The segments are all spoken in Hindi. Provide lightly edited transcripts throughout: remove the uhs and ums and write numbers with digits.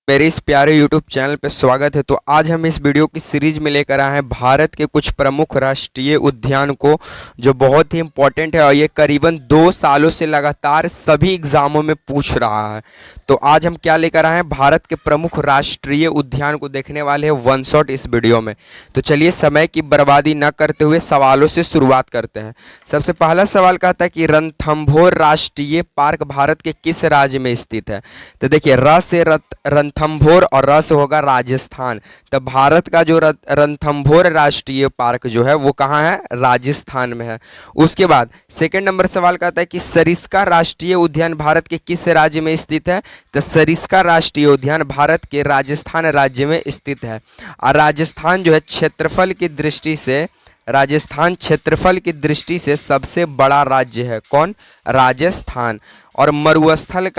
मेरे इस प्यारे YouTube चैनल पे स्वागत है। तो आज हम इस वीडियो की सीरीज में लेकर आए हैं भारत के कुछ प्रमुख राष्ट्रीय उद्यान को, जो बहुत ही इम्पोर्टेंट है और ये करीबन 2 सालों से लगातार सभी एग्जामों में पूछ रहा है। तो आज हम क्या लेकर आए हैं, भारत के प्रमुख राष्ट्रीय उद्यान को देखने वाले हैं वन शॉट इस वीडियो में। तो चलिए समय की बर्बादी न करते हुए सवालों से शुरुआत करते हैं। सबसे पहला सवाल कहता है कि रणथंभौर राष्ट्रीय पार्क भारत के किस राज्य में स्थित है। तो देखिए र से रणथंभौर और रस होगा राजस्थान। तो भारत का जो रणथंभौर राष्ट्रीय पार्क जो है वो कहाँ है, राजस्थान में है। उसके बाद सेकंड नंबर सवाल कहता है कि सरिस्का राष्ट्रीय उद्यान भारत के किस राज्य में स्थित है। तो सरिस्का राष्ट्रीय उद्यान भारत के राजस्थान राज्य में स्थित है। और राजस्थान जो है क्षेत्रफल की दृष्टि से, राजस्थान क्षेत्रफल की दृष्टि से सबसे बड़ा राज्य है। कौन, राजस्थान। और मरुस्थल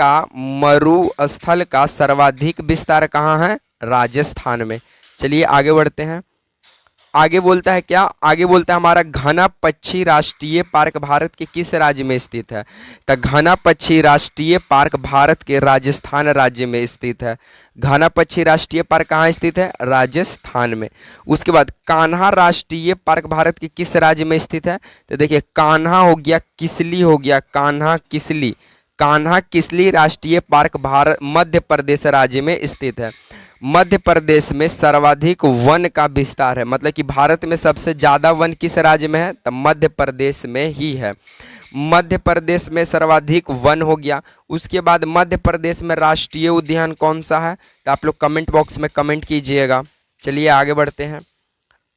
का सर्वाधिक विस्तार कहाँ है, राजस्थान में। चलिए आगे बढ़ते हैं। आगे बोलता है क्या, आगे बोलता है हमारा घना पक्षी राष्ट्रीय पार्क भारत के किस राज्य में स्थित है। तो घना पक्षी राष्ट्रीय पार्क भारत के राजस्थान राज्य में स्थित है। घना पक्षी राष्ट्रीय पार्क कहाँ स्थित है, राजस्थान में। उसके बाद कान्हा राष्ट्रीय पार्क भारत के किस राज्य में स्थित है। तो देखिए कान्हा हो गया, किसली हो गया, कान्हा किसली राष्ट्रीय पार्क भारत मध्य प्रदेश राज्य में स्थित है। मध्य प्रदेश में सर्वाधिक वन का विस्तार है, मतलब कि भारत में सबसे ज़्यादा वन किस राज्य में है, तो मध्य प्रदेश में ही है। मध्य प्रदेश में सर्वाधिक वन हो गया। उसके बाद मध्य प्रदेश में राष्ट्रीय उद्यान कौन सा है, तो आप लोग कमेंट बॉक्स में कमेंट कीजिएगा। चलिए आगे बढ़ते हैं।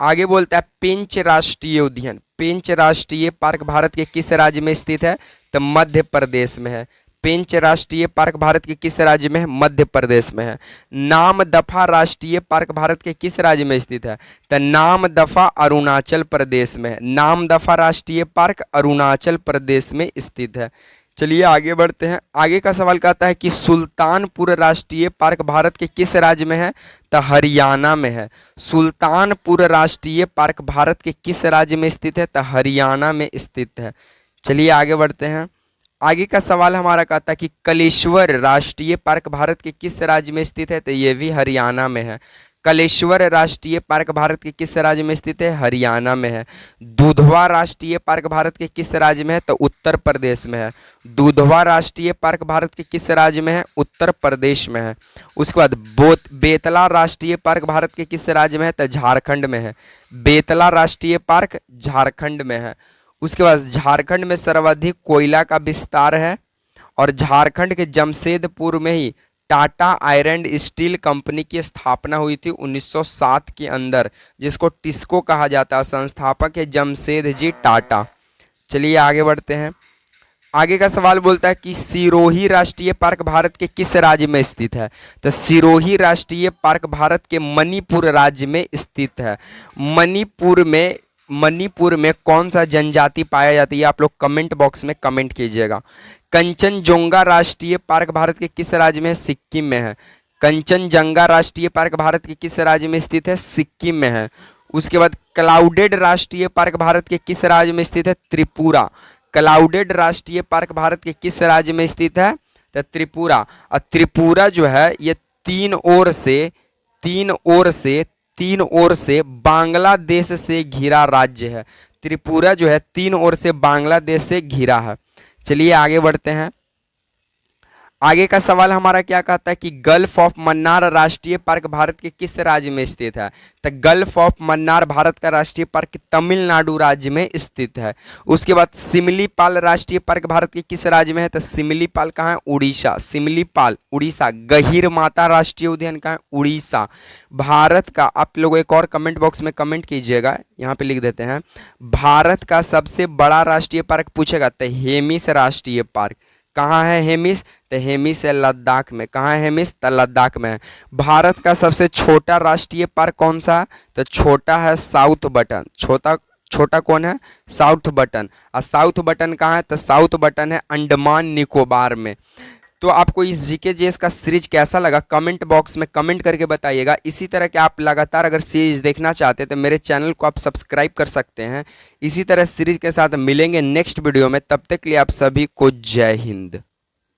आगे बोलता है पेंच राष्ट्रीय उद्यान, पेंच राष्ट्रीय पार्क भारत के किस राज्य में स्थित है, तो मध्य प्रदेश में है। पेंच राष्ट्रीय पार्क भारत के किस राज्य में है, मध्य प्रदेश में है। नामदफा राष्ट्रीय पार्क भारत के किस राज्य में स्थित है, तो नामदफा अरुणाचल प्रदेश में है। नामदफा राष्ट्रीय पार्क अरुणाचल प्रदेश में स्थित है। चलिए आगे बढ़ते हैं। आगे का सवाल कहता है कि सुल्तानपुर राष्ट्रीय पार्क भारत के किस राज्य में है, तो हरियाणा में है। सुल्तानपुर राष्ट्रीय पार्क भारत के किस राज्य में स्थित है, तो हरियाणा में स्थित है। चलिए आगे बढ़ते हैं। आगे का सवाल हमारा कहता है कि कलेश्वर राष्ट्रीय पार्क भारत के किस राज्य में स्थित है, तो ये भी हरियाणा में है। कलेश्वर राष्ट्रीय पार्क भारत के किस राज्य में स्थित है, हरियाणा में है। दुधवा राष्ट्रीय पार्क भारत के किस राज्य में है, तो उत्तर प्रदेश में है। दुधवा राष्ट्रीय पार्क भारत के किस राज्य में है, उत्तर प्रदेश में है। उसके बाद बेतला राष्ट्रीय पार्क भारत के किस राज्य में है, तो झारखंड में है। बेतला राष्ट्रीय पार्क झारखंड में है। उसके बाद झारखंड में सर्वाधिक कोयला का विस्तार है और झारखंड के जमशेदपुर में ही टाटा आयरन स्टील कंपनी की स्थापना हुई थी 1907 के अंदर, जिसको टिस्को कहा जाता है। संस्थापक है जमशेद जी टाटा। चलिए आगे बढ़ते हैं। आगे का सवाल बोलता है कि सिरोही राष्ट्रीय पार्क भारत के किस राज्य में स्थित है, तो सिरोही राष्ट्रीय पार्क भारत के मणिपुर राज्य में स्थित है। मणिपुर में कौन सा जनजाति पाया जाती है, आप लोग कमेंट बॉक्स में कमेंट कीजिएगा। कंचनजंगा राष्ट्रीय पार्क भारत के किस राज्य में है, सिक्किम में है। कंचनजंगा राष्ट्रीय पार्क भारत के किस राज्य में स्थित है, सिक्किम में है। उसके बाद क्लाउडेड राष्ट्रीय पार्क भारत के किस राज्य में स्थित है, त्रिपुरा। क्लाउडेड राष्ट्रीय पार्क भारत के किस राज्य में स्थित है, तो त्रिपुरा। और त्रिपुरा जो है ये तीन ओर से बांग्लादेश से घिरा राज्य है। त्रिपुरा जो है तीन ओर से बांग्लादेश से घिरा है। चलिए आगे बढ़ते हैं। आगे का सवाल हमारा क्या कहता है कि गल्फ ऑफ मन्नार राष्ट्रीय पार्क भारत के किस राज्य में स्थित है, तो गल्फ ऑफ मन्नार भारत का राष्ट्रीय पार्क तमिलनाडु राज्य में स्थित है। उसके बाद सिमलीपाल राष्ट्रीय पार्क भारत के किस राज्य में है, तो सिमलीपाल कहाँ है, उड़ीसा। सिमलीपाल उड़ीसा। गहीर माता राष्ट्रीय उद्यान कहाँ है, उड़ीसा। भारत का, आप लोग एक और कमेंट बॉक्स में कमेंट कीजिएगा, यहाँ पे लिख देते हैं भारत का सबसे बड़ा राष्ट्रीय पार्क पूछेगा तो हेमिस राष्ट्रीय पार्क। कहाँ है हेमिस, तो हेमिस है लद्दाख में। कहाँ है हेमिस, तो लद्दाख में है। भारत का सबसे छोटा राष्ट्रीय पार्क कौन सा है, तो छोटा है साउथ बटन। छोटा कौन है, साउथ बटन। और साउथ बटन कहाँ है, तो साउथ बटन है अंडमान निकोबार में। तो आपको इस जीके जीएस का सीरीज कैसा लगा कमेंट बॉक्स में कमेंट करके बताइएगा। इसी तरह के आप लगातार अगर सीरीज देखना चाहते हैं तो मेरे चैनल को आप सब्सक्राइब कर सकते हैं। इसी तरह सीरीज के साथ मिलेंगे नेक्स्ट वीडियो में, तब तक के लिए आप सभी को जय हिंद।